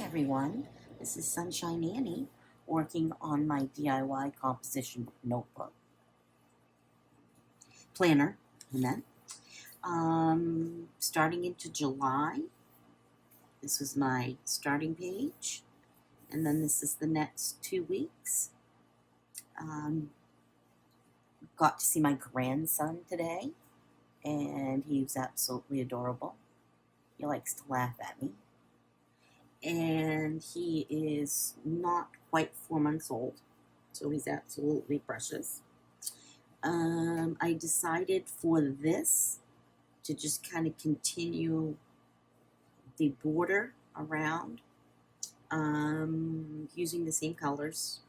everyone, this is Sunshine Annie working on my DIY composition notebook planner. Starting into July, this was my starting page, and then this is the next 2 weeks. Got to see my grandson today, and he was absolutely adorable. He likes to laugh at me. And he is not quite 4 months old, so he's absolutely precious. I decided for this to just kind of continue the border around, using the same colors,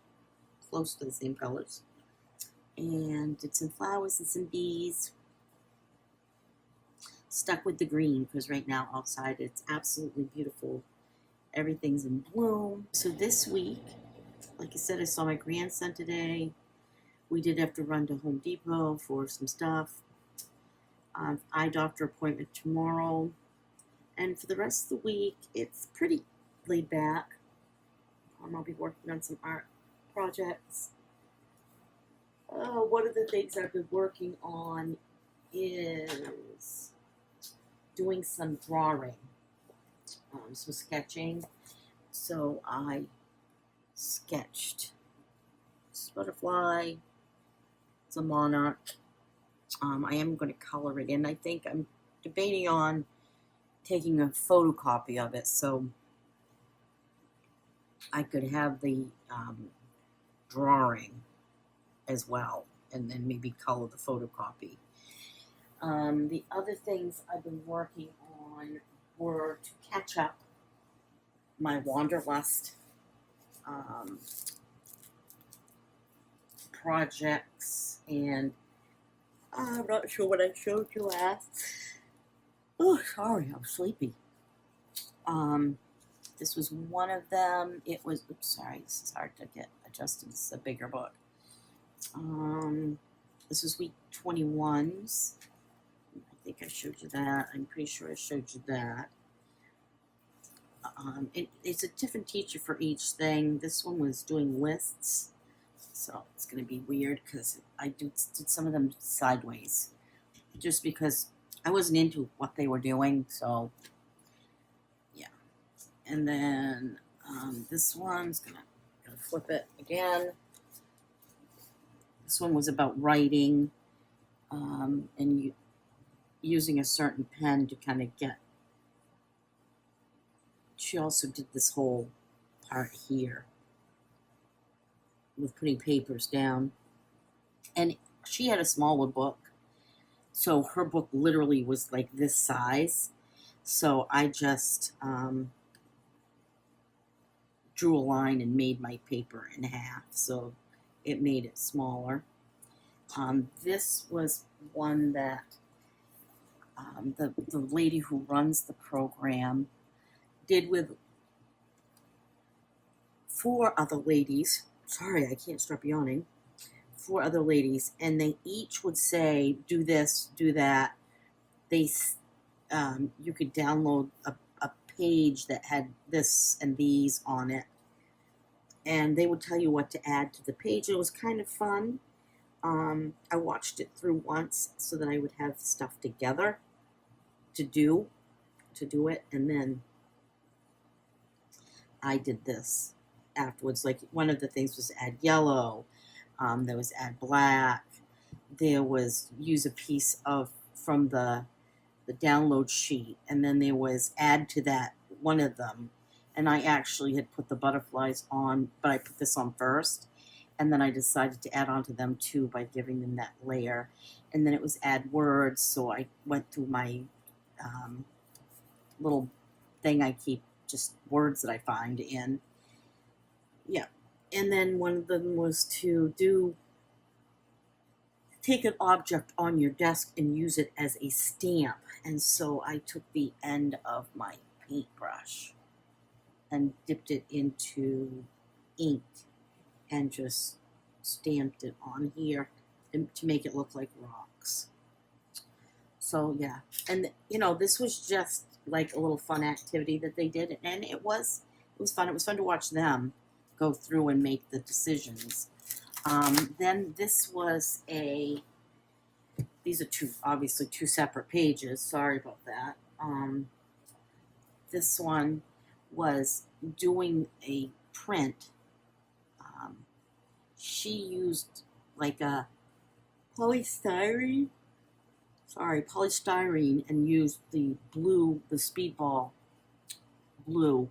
close to the same colors, and did some flowers and some bees. Stuck with the green because right now outside it's absolutely beautiful. Everything's in bloom. So this week, like I said, I saw my grandson today. We did have to run to Home Depot for some stuff. Eye doctor appointment tomorrow. And for the rest of the week, it's pretty laid back. I'll be working on some art projects. One of the things I've been working on is doing some drawing. Some sketching. So I sketched this butterfly. It's a monarch. I am going to color it in. I think I'm debating on taking a photocopy of it so I could have the drawing as well, and then maybe color the photocopy. The other things I've been working on were to catch up my Wanderlust projects, and I'm not sure what I showed you last. Oh, sorry, I'm sleepy. This was one of them. It was, oops, sorry, this is hard to get adjusted. This is a bigger book. This was week 21's. I think I showed you that. I'm pretty sure I showed you that. It's a different teacher for each thing. This one was doing lists, so it's going to be weird because I did some of them sideways, just because I wasn't into what they were doing. So yeah, and then this one's gonna flip it again. This one was about writing, and using a certain pen to kind of get. She also did this whole part here with putting papers down. And she had a smaller book, so her book literally was like this size. So I just drew a line and made my paper in half, so it made it smaller. This was one that the lady who runs the program did with 4 other ladies. Sorry, I can't stop yawning. 4 other ladies, and they each would say, do this, do that. They, you could download a page that had this and these on it, and they would tell you what to add to the page. It was kind of fun. I watched it through once so that I would have stuff together to do it, and then I did this afterwards. Like, one of the things was add yellow, there was add black, there was use a piece from the download sheet, and then there was add to that one of them. And I actually had put the butterflies on, but I put this on first, and then I decided to add on to them too by giving them that layer. And then it was add words, so I went through my little thing I keep just words that I find in. Yeah. And then one of them was to take an object on your desk and use it as a stamp. And so I took the end of my paintbrush and dipped it into ink and just stamped it on here to make it look like rocks. So yeah, and this was just like a little fun activity that they did, and it was was fun. It was fun to watch them go through and make the decisions. Then this was these are obviously two separate pages. Sorry about that. This one was doing a print. She used like a polystyrene, and used the blue, the Speedball blue,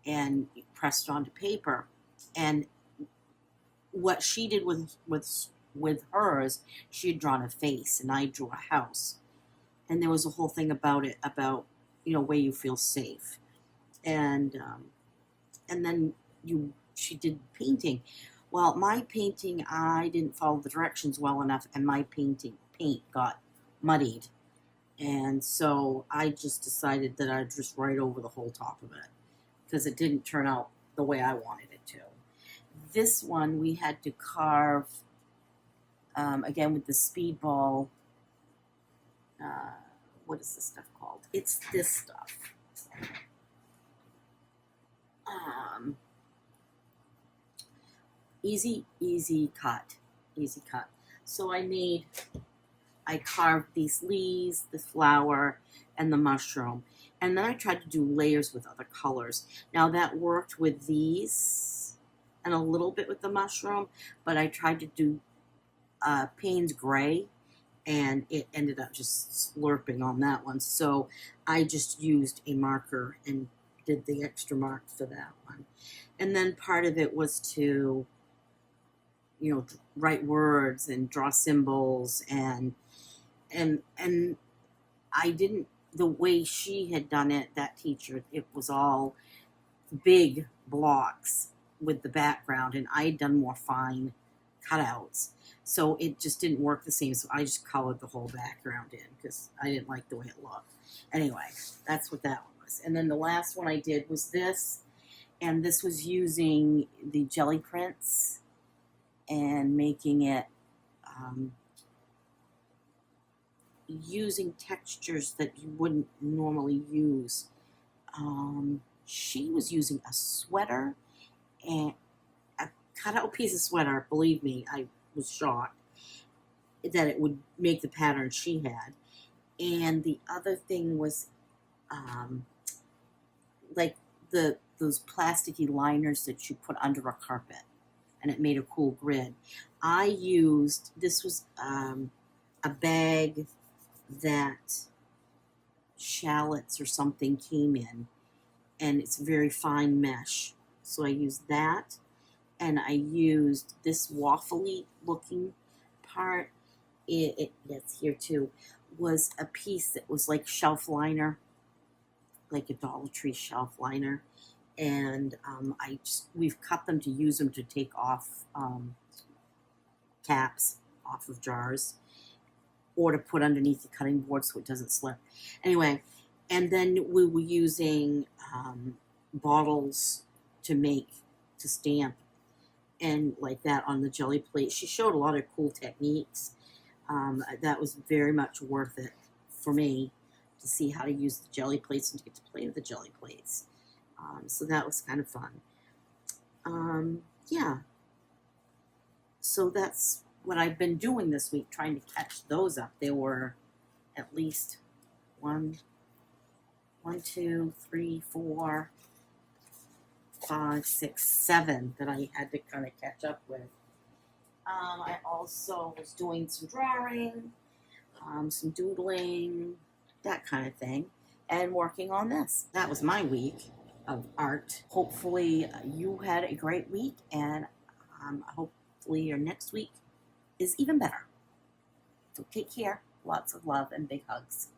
and pressed onto paper. And what she did with hers, she had drawn a face, and I drew a house. And there was a whole thing about it, about, where you feel safe. And then she did painting. Well, my painting, I didn't follow the directions well enough, and my paint got muddied. And so I just decided that I'd just write over the whole top of it, because it didn't turn out the way I wanted it to. This one we had to carve, again with the Speedball, what is this stuff called? It's this stuff. Easy cut. So I carved these leaves, the flower, and the mushroom. And then I tried to do layers with other colors. Now that worked with these and a little bit with the mushroom, but I tried to do Payne's Gray, and it ended up just slurping on that one. So I just used a marker and did the extra mark for that one. And then part of it was to, write words and draw symbols, and I didn't, the way she had done it, that teacher, it was all big blocks with the background, and I had done more fine cutouts. So it just didn't work the same. So I just colored the whole background in because I didn't like the way it looked. Anyway, that's what that one was. And then the last one I did was this, and this was using the jelly prints and making it, using textures that you wouldn't normally use. She was using a sweater, and a cutout piece of sweater. Believe me, I was shocked that it would make the pattern she had. And the other thing was, like those plasticky liners that you put under a carpet, and it made a cool grid. I used, this was a bag that shallots or something came in, and it's very fine mesh. So I used that, and I used this waffly looking part. It's here too, was a piece that was like shelf liner, like a Dollar Tree shelf liner. And we've cut them to use them to take off caps off of jars, or to put underneath the cutting board so it doesn't slip. Anyway, and then we were using bottles to stamp, and like that on the jelly plate. She showed a lot of cool techniques. That was very much worth it for me to see how to use the jelly plates and to get to play with the jelly plates. So that was kind of fun. Yeah. So that's what I've been doing this week, trying to catch those up. There were at least 1, 2, 3, 4, 5, 6, 7 that I had to kind of catch up with. I also was doing some drawing, some doodling, that kind of thing, and working on this. That was my week of art. Hopefully you had a great week, and hopefully your next week is even better. So take care. Lots of love and big hugs.